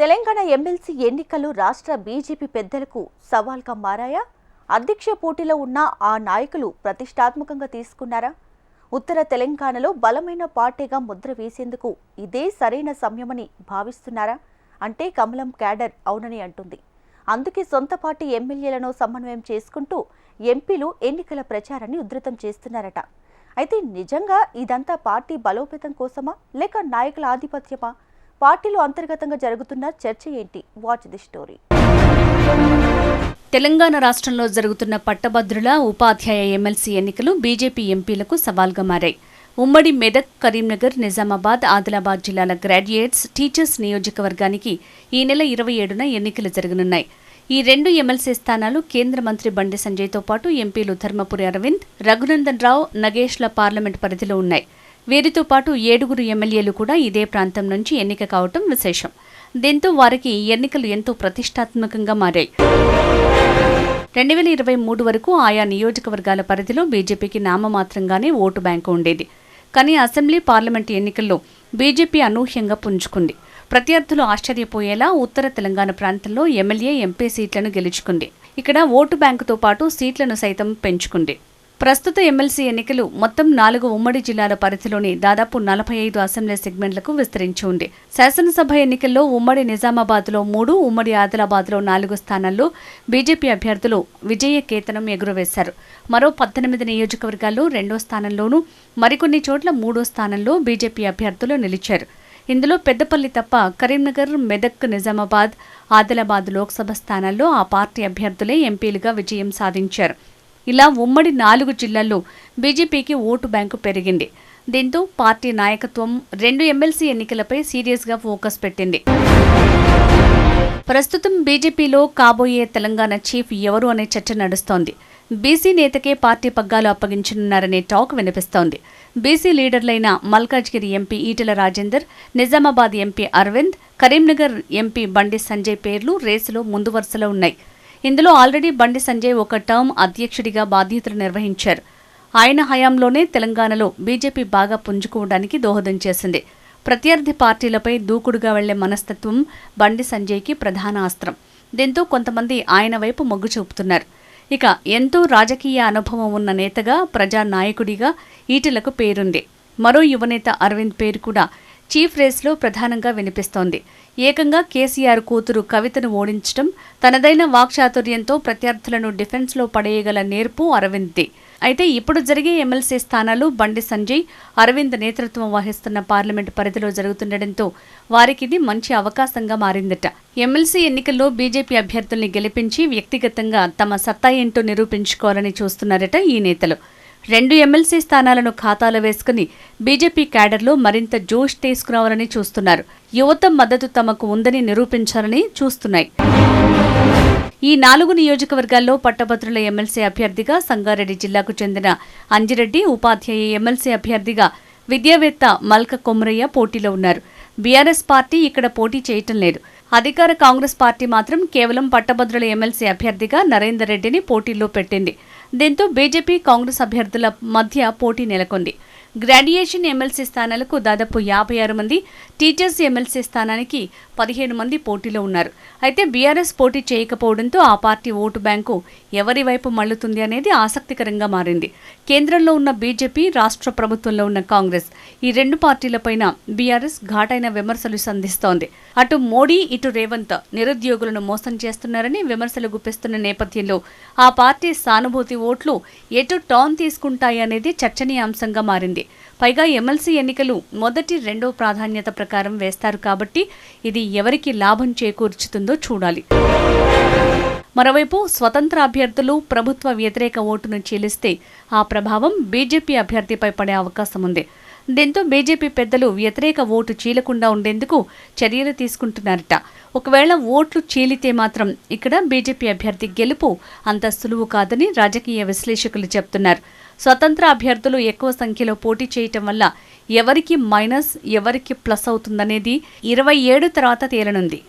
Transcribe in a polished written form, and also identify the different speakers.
Speaker 1: Telangana MLC ఎన్నికలు రాష్ట్ర BJP పెద్దలకు సవాల్గా మారాయా? అధ్యక్ష పోటీలో ఉన్న ఆ నాయకులు ప్రతిష్టాత్మకంగా తీసుకున్నారా? ఉత్తర తెలంగాణలో బలమైన పార్టీగా ముద్ర వేసేందుకు ఇదే సరైన సమయమని భావిస్తున్నారా? అంటే కమలం క్యాడర్ అవునని అంటుంది. అందుకే సొంత పార్టీ ఎమ్మెల్యేలను సమన్వయం చేసుకుంటూ ఎంపీలు ఎన్నికల ప్రచారాన్ని ఉధృతం చేస్తున్నారట. అయితే నిజంగా ఇదంతా పార్టీ బలోపేతం కోసమా లేక నాయకుల ఆధిపత్యమా? పార్టీలో అంతర్గతంగా జరుగుతున్న చర్చ ఏంటి? Watch the story.
Speaker 2: తెలంగాణ రాష్ట్రంలో జరుగుతున్న పట్టభద్రుల ఉపాధ్యాయ ఎమ్మెల్సీ ఎన్నికలు బీజేపీ ఎంపీలకు సవాల్గా మారాయి. ఉమ్మడి మెదక్, కరీంనగర్, నిజామాబాద్, ఆదిలాబాద్ జిల్లాల గ్రాడ్యుయేట్స్, టీచర్స్ నియోజకవర్గానికి ఈ నెల 27న ఎన్నికలు జరగనున్నాయి. ఈ 2 ఎమ్మెల్సీ స్థానాలు కేంద్ర మంత్రి బండి సంజయ్తో పాటు ఎంపీలు ధర్మపురి అరవింద్, రఘునందన్ రావు, నగేష్ల పార్లమెంట్ పరిధిలో ఉన్నాయి. వీరితో పాటు 7 ఎమ్మెల్యేలు కూడా ఇదే ప్రాంతం నుంచి ఎన్నిక కావటం విశేషం. దీంతో వారికి ఎన్నికలు ఎంతో ప్రతిష్టాత్మకంగా మారాయి. 2023 వరకు ఆయా నియోజకవర్గాల పరిధిలో బీజేపీకి నామమాత్రంగానే ఓటు బ్యాంకు ఉండేది. కానీ అసెంబ్లీ, పార్లమెంటు ఎన్నికల్లో బీజేపీ అనూహ్యంగా పుంజుకుంది. ప్రత్యర్థులు ఆశ్చర్యపోయేలా ఉత్తర తెలంగాణ ప్రాంతంలో ఎమ్మెల్యే, ఎంపీ సీట్లను గెలుచుకుంది. ఇక్కడ ఓటు బ్యాంకుతో పాటు సీట్లను సైతం పెంచుకుంది. ప్రస్తుత ఎమ్మెల్సీ ఎన్నికలు మొత్తం 4 ఉమ్మడి జిల్లాల పరిధిలోని దాదాపు 45 అసెంబ్లీ సెగ్మెంట్లకు విస్తరించి ఉంది. శాసనసభ ఎన్నికల్లో ఉమ్మడి నిజామాబాద్లో 3, ఉమ్మడి ఆదిలాబాద్లో 4 స్థానాల్లో బీజేపీ అభ్యర్థులు విజయ కేతనం ఎగురవేశారు. మరో 18 నియోజకవర్గాల్లో 2వ స్థానంలోనూ, మరికొన్ని చోట్ల 3వ స్థానంలో బీజేపీ అభ్యర్థులు నిలిచారు. ఇందులో పెద్దపల్లి తప్ప కరీంనగర్, మెదక్, నిజామాబాద్, ఆదిలాబాద్ లోక్సభ స్థానాల్లో ఆ పార్టీ అభ్యర్థులే ఎంపీలుగా విజయం సాధించారు. ఇలా ఉమ్మడి 4 జిల్లాల్లో బీజేపీకి ఓటు బ్యాంకు పెరిగింది. దీంతో పార్టీ నాయకత్వం 2 ఎమ్మెల్సీ ఎన్నికలపై సీరియస్గా ఫోకస్ పెట్టింది. ప్రస్తుతం బీజేపీలో కాబోయే తెలంగాణ చీఫ్ ఎవరు అనే చర్చ నడుస్తోంది. బీసీ నేతకే పార్టీ పగ్గాలు అప్పగించనున్నారనే టాక్ వినిపిస్తోంది. బీసీ లీడర్లైన Malkajgiri MP Etela Rajender, Nizamabad MP Arvind, Karimnagar MP Bandi Sanjay పేర్లు రేసులో ముందు వరుసలో ఉన్నాయి. ఇందులో ఆల్రెడీ బండి సంజయ్ ఒక టర్మ్ అధ్యక్షుడిగా బాధ్యతలు నిర్వహించారు. ఆయన హయాంలోనే తెలంగాణలో బీజేపీ బాగా పుంజుకోవడానికి దోహదం చేసింది. ప్రత్యర్థి పార్టీలపై దూకుడుగా వెళ్లే మనస్తత్వం బండి సంజయ్కి ప్రధాన అస్త్రం. దీంతో కొంతమంది ఆయన వైపు మొగ్గు చూపుతున్నారు. ఇక ఎంతో రాజకీయ అనుభవం ఉన్న నేతగా, ప్రజానాయకుడిగా ఈటెలకు పేరుంది. మరో యువనేత అరవింద్ పేరు కూడా చీఫ్ రేస్లో ప్రధానంగా వినిపిస్తోంది. ఏకంగా కేసీఆర్ కూతురు కవితను ఓడించడం, తనదైన వాక్చాతుర్యంతో ప్రత్యర్థులను డిఫెన్స్లో పడేయగల నేర్పు అరవింద్ది. అయితే ఇప్పుడు జరిగే ఎమ్మెల్సీ స్థానాలు బండి సంజయ్, అరవింద్ నేతృత్వం వహిస్తున్న పార్లమెంటు పరిధిలో జరుగుతుండటంతో వారికిది మంచి అవకాశంగా మారిందట. ఎమ్మెల్సీ ఎన్నికల్లో బీజేపీ అభ్యర్థుల్ని గెలిపించి వ్యక్తిగతంగా తమ సత్తా ఏంటో నిరూపించుకోవాలని చూస్తున్నారట ఈ నేతలు. 2 ఎమ్మెల్సీ స్థానాలను ఖాతాలో వేసుకుని బీజేపీ క్యాడర్లో మరింత జోష్ తీసుకురావాలని చూస్తున్నారు. యువత మద్దతు తమకు ఉందని నిరూపించాలని చూస్తున్నాయి. ఈ 4 నియోజకవర్గాల్లో పట్టభద్రుల ఎమ్మెల్సీ అభ్యర్థిగా సంగారెడ్డి జిల్లాకు చెందిన అంజిరెడ్డి, ఉపాధ్యాయ ఎమ్మెల్సీ అభ్యర్థిగా విద్యావేత్త మల్క కొమరయ్య పోటీలో ఉన్నారు. బీఆర్ఎస్ పార్టీ ఇక్కడ పోటీ చేయటం లేదు. అధికార కాంగ్రెస్ పార్టీ మాత్రం కేవలం పట్టభద్రుల ఎమ్మెల్సీ అభ్యర్థిగా నరేందర్ రెడ్డిని పోటీలో పెట్టింది. దీంతో బీజేపీ, కాంగ్రెస్ అభ్యర్థుల మధ్య పోటీ నెలకొంది. గ్రాడ్యుయేషన్ ఎమ్మెల్సీ స్థానాలకు దాదాపు 56 మంది, టీచర్స్ ఎమ్మెల్సీ స్థానానికి 15 మంది పోటీలో ఉన్నారు. అయితే బీఆర్ఎస్ పోటీ చేయకపోవడంతో ఆ పార్టీ ఓటు బ్యాంకు ఎవరి వైపు మళ్లుతుంది అనేది ఆసక్తికరంగా మారింది. కేంద్రంలో ఉన్న బీజేపీ, రాష్ట్ర ప్రభుత్వంలో ఉన్న కాంగ్రెస్, ఈ 2 పార్టీలపైన బీఆర్ఎస్ ఘాటైన విమర్శలు సంధిస్తోంది. అటు మోడీ, ఇటు రేవంత్ నిరుద్యోగులను మోసం చేస్తున్నారని విమర్శలు గుప్పిస్తున్న నేపథ్యంలో ఆ పార్టీ సానుభూతి ఓట్లు ఎటు టర్న్ తీసుకుంటాయనేది చర్చనీయాంశంగా మారింది. పైగా ఎమ్మెల్సీ ఎన్నికలు మొదటి, 2వ ప్రాధాన్యత ప్రకారం వేస్తారు కాబట్టి ఇది ఎవరికి లాభం చేకూర్చుతుందో చూడాలి. మరోవైపు స్వతంత్ర అభ్యర్థులు ప్రభుత్వ వ్యతిరేక ఓటును చీలిస్తే ఆ ప్రభావం బీజేపీ అభ్యర్థిపై పడే అవకాశం ఉంది. దీంతో బీజేపీ పెద్దలు వ్యతిరేక ఓటు చీలకుండా ఉండేందుకు చర్యలు తీసుకుంటున్నారట. ఒకవేళ ఓట్లు చీలితే మాత్రం ఇక్కడ బీజేపీ అభ్యర్థి గెలుపు అంత సులువు కాదని రాజకీయ విశ్లేషకులు చెప్తున్నారు. స్వతంత్ర అభ్యర్థులు ఎక్కువ సంఖ్యలో పోటీ చేయటం వల్ల ఎవరికి మైనస్, ఎవరికి ప్లస్ అవుతుందనేది 27 తర్వాత తేలనుంది.